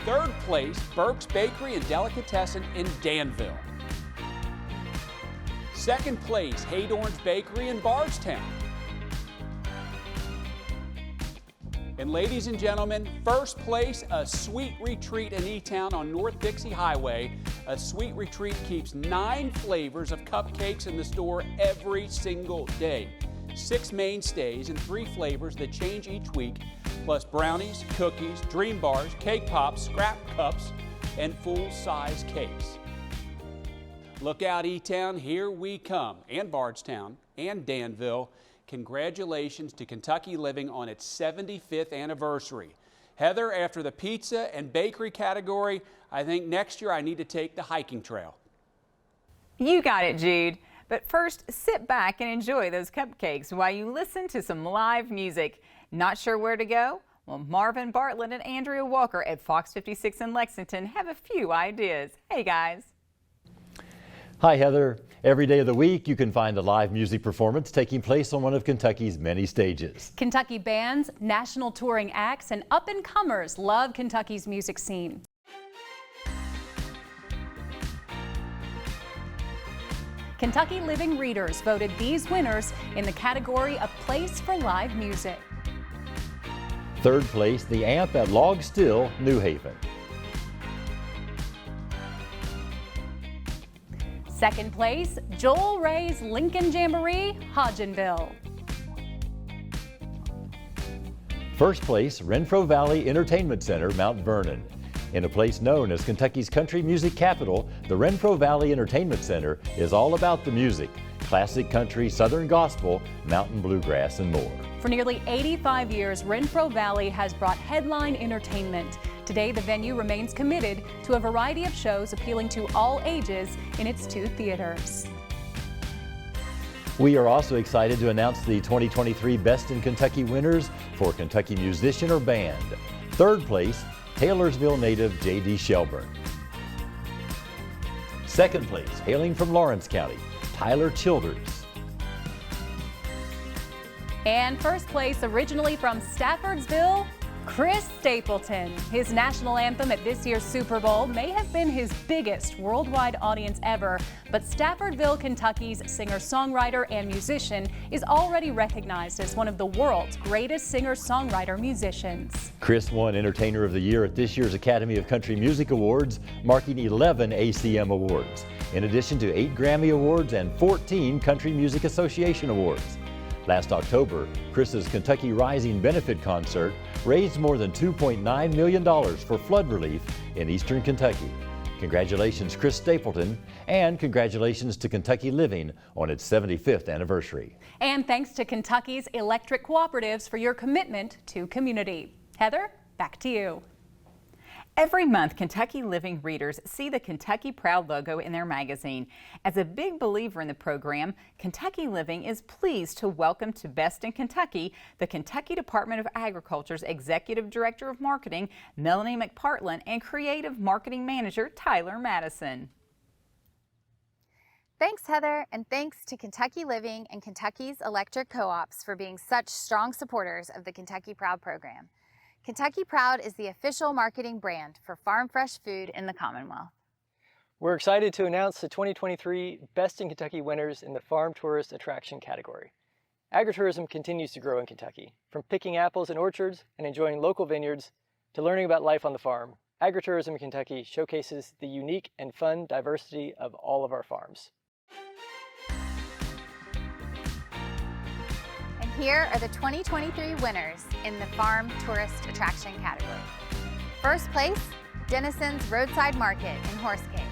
[SPEAKER 24] Third place, Burke's Bakery and Delicatessen in Danville. Second place, Haydorn's Bakery in Bardstown. And ladies and gentlemen, first place, A Sweet Retreat in E-Town on North Dixie Highway. A Sweet Retreat keeps 9 flavors of cupcakes in the store every single day. 6 mainstays and 3 flavors that change each week, plus brownies, cookies, dream bars, cake pops, scrap cups, and full-size cakes. Look out, E-Town, here we come, and Bardstown, and Danville. Congratulations to Kentucky Living on its 75th anniversary. Heather, after the pizza and bakery category, I think next year I need to take the hiking trail.
[SPEAKER 2] You got it, Jude. But first, sit back and enjoy those cupcakes while you listen to some live music. Not sure where to go? Well, Marvin Bartlett and Andrea Walker at Fox 56 in Lexington have a few ideas. Hey, guys.
[SPEAKER 25] Hi, Heather.
[SPEAKER 5] Every day of the week, you can find a live music performance taking place on one of Kentucky's many stages.
[SPEAKER 6] Kentucky bands, national touring acts, and up-and-comers love Kentucky's music scene. Kentucky Living readers voted these winners in the category of Place for Live Music.
[SPEAKER 5] Third place, the AMP at Log Still, New Haven.
[SPEAKER 6] Second place, Joel Ray's Lincoln Jamboree, Hodgenville.
[SPEAKER 5] First place, Renfro Valley Entertainment Center, Mount Vernon. In a place known as Kentucky's country music capital, the Renfro Valley Entertainment Center is all about the music, classic country, southern gospel, mountain bluegrass, and more.
[SPEAKER 6] For nearly 85 years, Renfro Valley has brought headline entertainment. Today, the venue remains committed to a variety of shows appealing to all ages in its 2 theaters.
[SPEAKER 5] We are also excited to announce the 2023 Best in Kentucky winners for Kentucky musician or band. Third place, Taylorsville native J.D. Shelburne. Second place, hailing from Lawrence County, Tyler Childers.
[SPEAKER 6] And first place, originally from Staffordsville, Chris Stapleton. His national anthem at this year's Super Bowl may have been his biggest worldwide audience ever, but Staffordville, Kentucky's singer-songwriter and musician is already recognized as one of the world's greatest singer-songwriter musicians.
[SPEAKER 5] Chris won Entertainer of the Year at this year's Academy of Country Music Awards, marking 11 ACM awards, in addition to 8 Grammy Awards and 14 Country Music Association awards. Last October, Chris's Kentucky Rising benefit concert raised more than $2.9 million for flood relief in eastern Kentucky. Congratulations, Chris Stapleton, and congratulations to Kentucky Living on its 75th anniversary.
[SPEAKER 6] And thanks to Kentucky's electric cooperatives for your commitment to community. Heather, back to you.
[SPEAKER 2] Every month, Kentucky Living readers see the Kentucky Proud logo in their magazine. As a big believer in the program, Kentucky Living is pleased to welcome to Best in Kentucky the Kentucky Department of Agriculture's Executive Director of Marketing, Melanie McPartland, and Creative Marketing Manager, Tyler Madison.
[SPEAKER 7] Thanks, Heather, and thanks to Kentucky Living and Kentucky's electric co-ops for being such strong supporters of the Kentucky Proud program. Kentucky Proud is the official marketing brand for farm fresh food in the Commonwealth.
[SPEAKER 8] We're excited to announce the 2023 Best in Kentucky winners in the Farm Tourist Attraction category. Agritourism continues to grow in Kentucky. From picking apples in orchards and enjoying local vineyards to learning about life on the farm, agritourism in Kentucky showcases the unique and fun diversity of all of our farms.
[SPEAKER 7] Here are the 2023 winners in the Farm Tourist Attraction category. First place, Denison's Roadside Market in Horse Cave.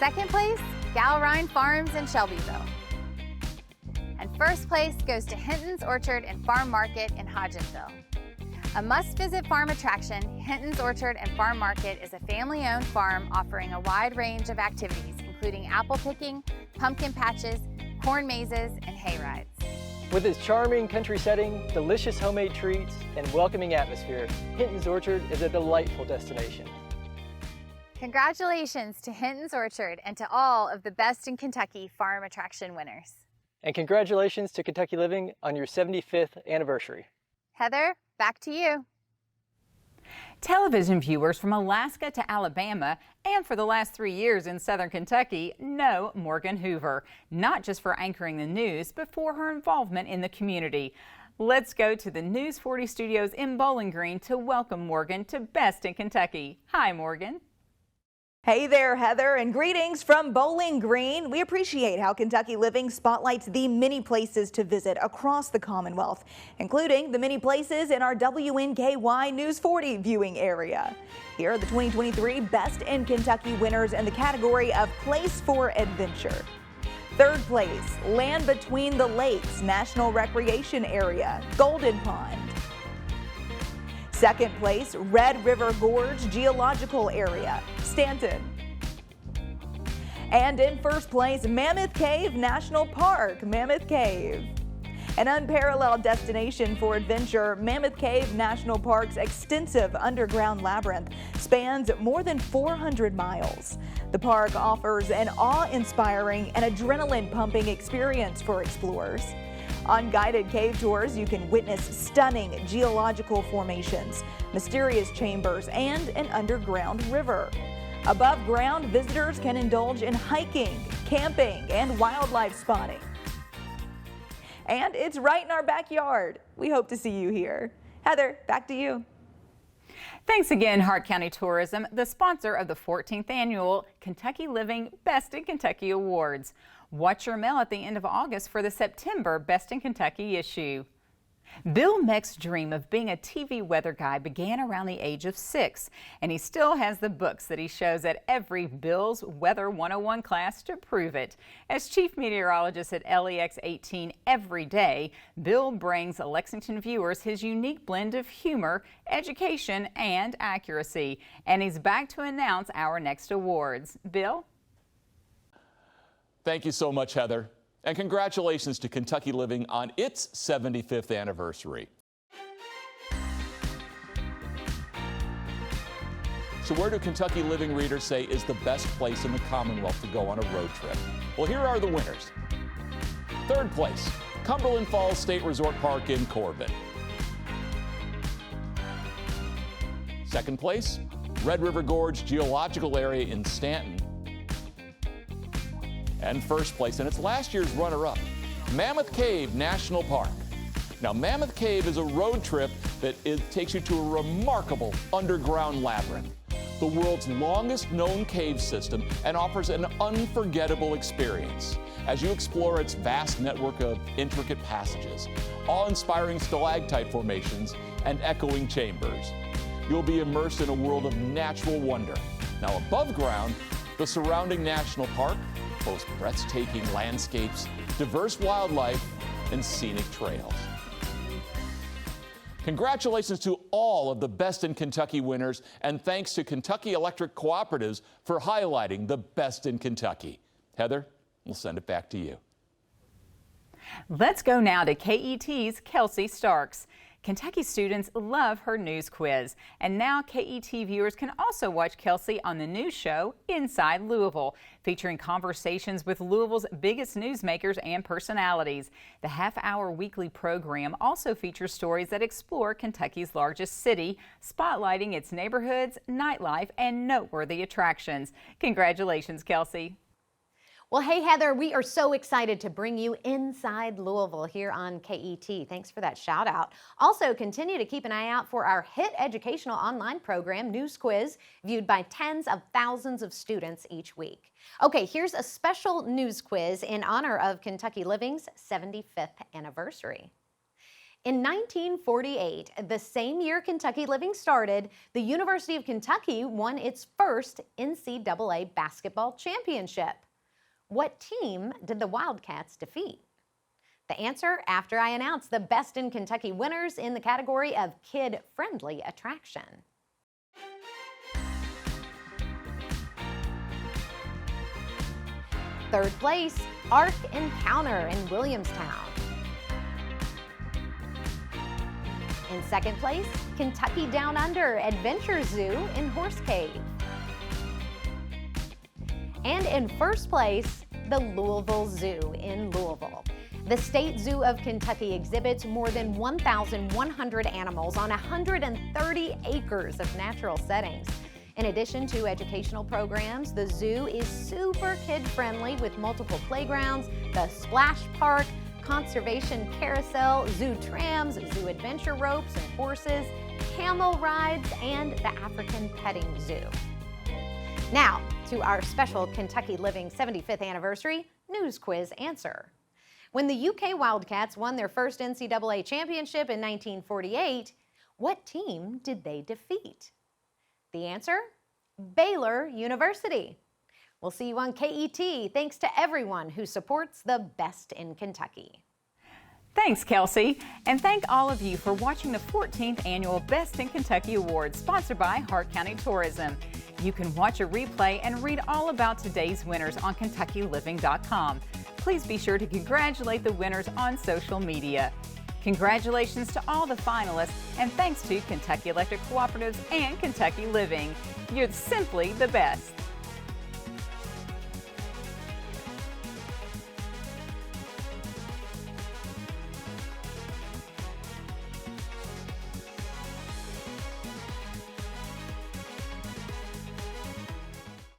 [SPEAKER 7] Second place, Galrine Farms in Shelbyville. And first place goes to Hinton's Orchard and Farm Market in Hodgenville. A must-visit farm attraction, Hinton's Orchard and Farm Market is a family-owned farm offering a wide range of activities, including apple picking, pumpkin patches, corn mazes, and hay rides.
[SPEAKER 8] With its charming country setting, delicious homemade treats, and welcoming atmosphere, Hinton's Orchard is a delightful destination.
[SPEAKER 7] Congratulations to Hinton's Orchard and to all of the Best in Kentucky farm attraction winners.
[SPEAKER 8] And congratulations to Kentucky Living on your 75th anniversary.
[SPEAKER 7] Heather, back to you.
[SPEAKER 2] Television viewers from Alaska to Alabama and for the last 3 years in southern Kentucky know Morgan Hoover, not just for anchoring the news, but for her involvement in the community. Let's go to the News 40 studios in Bowling Green to welcome Morgan to Best in Kentucky. Hi, Morgan.
[SPEAKER 25] Hey there, Heather, and greetings from Bowling Green. We appreciate how Kentucky Living spotlights the many places to visit across the Commonwealth, including the many places in our WNKY News 40 viewing area. Here are the 2023 Best in Kentucky winners in the category of Place for Adventure. Third place, Land Between the Lakes National Recreation Area, Golden Pond. Second place, Red River Gorge Geological Area, Stanton. And in first place, Mammoth Cave National Park, Mammoth Cave. An unparalleled destination for adventure, Mammoth Cave National Park's extensive underground labyrinth spans more than 400 miles. The park offers an awe-inspiring and adrenaline-pumping experience for explorers. On guided cave tours, you can witness stunning geological formations, mysterious chambers, and an underground river. Above ground, visitors can indulge in hiking, camping, and wildlife spotting. And it's right in our backyard. We hope to see you here. Heather, back to you.
[SPEAKER 2] Thanks again, Hart County Tourism, the sponsor of the 14th Annual Kentucky Living Best in Kentucky Awards. Watch your mail at the end of August for the September Best in Kentucky issue. Bill Meck's dream of being a TV weather guy began around the age of 6, and he still has the books that he shows at every Bill's Weather 101 class to prove it. As chief meteorologist at LEX 18 every day, Bill brings Lexington viewers his unique blend of humor, education, and accuracy. And he's back to announce our next awards. Bill?
[SPEAKER 1] Thank you so much, Heather. And congratulations to Kentucky Living on its 75th anniversary. So where do Kentucky Living readers say is the best place in the Commonwealth to go on a road trip? Well, here are the winners. Third place, Cumberland Falls State Resort Park in Corbin. Second place, Red River Gorge Geological Area in Stanton. And first place, and it's last year's runner-up, Mammoth Cave National Park. Now, Mammoth Cave is a road trip that takes you to a remarkable underground labyrinth, the world's longest known cave system, and offers an unforgettable experience as you explore its vast network of intricate passages, awe-inspiring stalactite formations, and echoing chambers. You'll be immersed in a world of natural wonder. Now, above ground, the surrounding national park boasts breathtaking landscapes, diverse wildlife, and scenic trails. Congratulations to all of the Best in Kentucky winners, and thanks to Kentucky Electric Cooperatives for highlighting the best in Kentucky. Heather, we'll send it back to you.
[SPEAKER 2] Let's go now to KET's Kelsey Starks. Kentucky students love her news quiz, and now KET viewers can also watch Kelsey on the new show Inside Louisville, featuring conversations with Louisville's biggest newsmakers and personalities. The half-hour weekly program also features stories that explore Kentucky's largest city, spotlighting its neighborhoods, nightlife, and noteworthy attractions. Congratulations, Kelsey.
[SPEAKER 9] Well, hey, Heather, we are so excited to bring you Inside Louisville here on KET. Thanks for that shout out. Also, continue to keep an eye out for our hit educational online program, News Quiz, viewed by tens of thousands of students each week. Okay, here's a special news quiz in honor of Kentucky Living's 75th anniversary. In 1948, the same year Kentucky Living started, the University of Kentucky won its first NCAA basketball championship. What team did the Wildcats defeat? The answer after I announce the Best in Kentucky winners in the category of kid-friendly attraction. Third place, Ark Encounter in Williamstown. In second place, Kentucky Down Under Adventure Zoo in Horse Cave. And in first place, the Louisville Zoo in Louisville. The State Zoo of Kentucky exhibits more than 1,100 animals on 130 acres of natural settings. In addition to educational programs, the zoo is super kid-friendly with multiple playgrounds, the splash park, conservation carousel, zoo trams, zoo adventure ropes and horses, camel rides, and the African petting zoo. Now, to our special Kentucky Living 75th anniversary news quiz answer. When the UK Wildcats won their first NCAA championship in 1948, what team did they defeat? The answer? Baylor University. We'll see you on KET. Thanks to everyone who supports the best in Kentucky.
[SPEAKER 2] Thanks, Kelsey. And thank all of you for watching the 14th Annual Best in Kentucky Awards, sponsored by Hart County Tourism. You can watch a replay and read all about today's winners on KentuckyLiving.com. Please be sure to congratulate the winners on social media. Congratulations to all the finalists, and thanks to Kentucky Electric Cooperatives and Kentucky Living. You're simply the best.